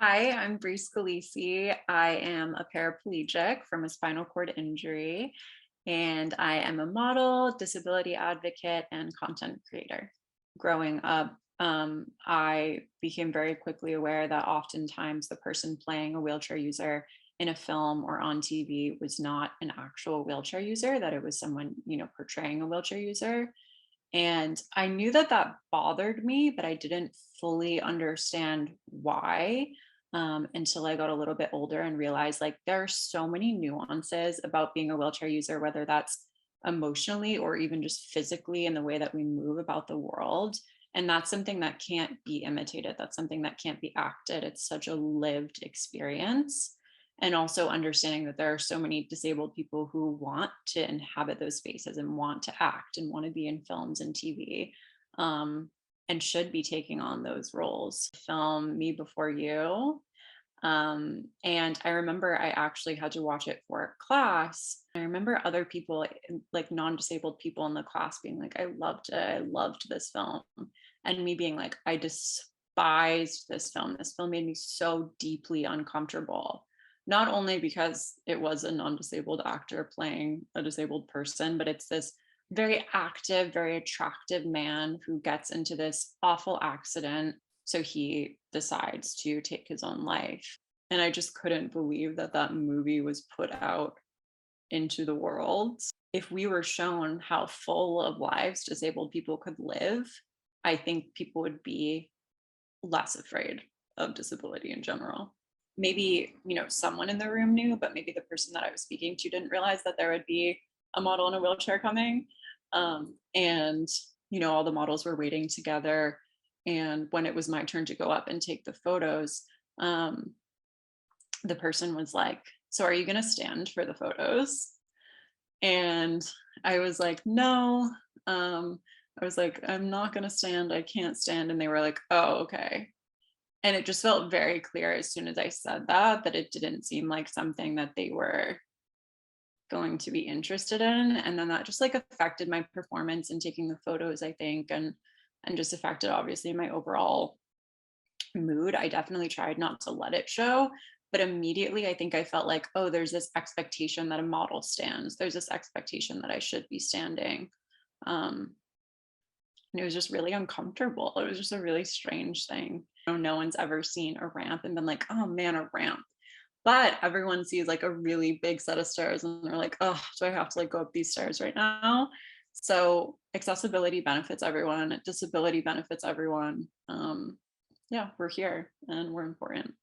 Hi, I'm Bri Scalese. I am a paraplegic from a spinal cord injury, and I am a model, disability advocate, and content creator. Growing up, I became very quickly aware that oftentimes the person playing a wheelchair user in a film or on TV was not an actual wheelchair user, that it was someone, portraying a wheelchair user. And I knew that that bothered me, but I didn't fully understand why until I got a little bit older and realized like there are so many nuances about being a wheelchair user, whether that's emotionally or even just physically in the way that we move about the world. And that's something that can't be imitated. That's something that can't be acted. It's such a lived experience. And also understanding that there are so many disabled people who want to inhabit those spaces and want to act and want to be in films and TV, and should be taking on those roles. Film Me Before You. And I remember I actually had to watch it for a class. I remember other people, like non-disabled people in the class, being like, I loved it. I loved this film. And me being like, I despised this film. This film made me so deeply uncomfortable, not only because it was a non-disabled actor playing a disabled person, but it's this very active, very attractive man who gets into this awful accident. So he decides to take his own life. And I just couldn't believe that that movie was put out into the world. If we were shown how full of lives disabled people could live, I think people would be less afraid of disability in general. Maybe, someone in the room knew, but maybe the person that I was speaking to didn't realize that there would be a model in a wheelchair coming. And, all the models were waiting together. And when it was my turn to go up and take the photos, the person was like, so are you going to stand for the photos? And I was like, no. I was like, I'm not going to stand. I can't stand. And they were like, oh, okay. And it just felt very clear as soon as I said that it didn't seem like something that they were going to be interested in. And then that just like affected my performance in taking the photos, I think, and just affected obviously my overall mood. I definitely tried not to let it show, but immediately I think I felt like, oh, there's this expectation that a model stands. There's this expectation that I should be standing. And it was just really uncomfortable. It was just a really strange thing. No one's ever seen a ramp and been like, oh man, a ramp. But everyone sees like a really big set of stairs and they're like, oh, do I have to like go up these stairs right now? So accessibility benefits everyone, disability benefits everyone. Yeah, we're here and we're important.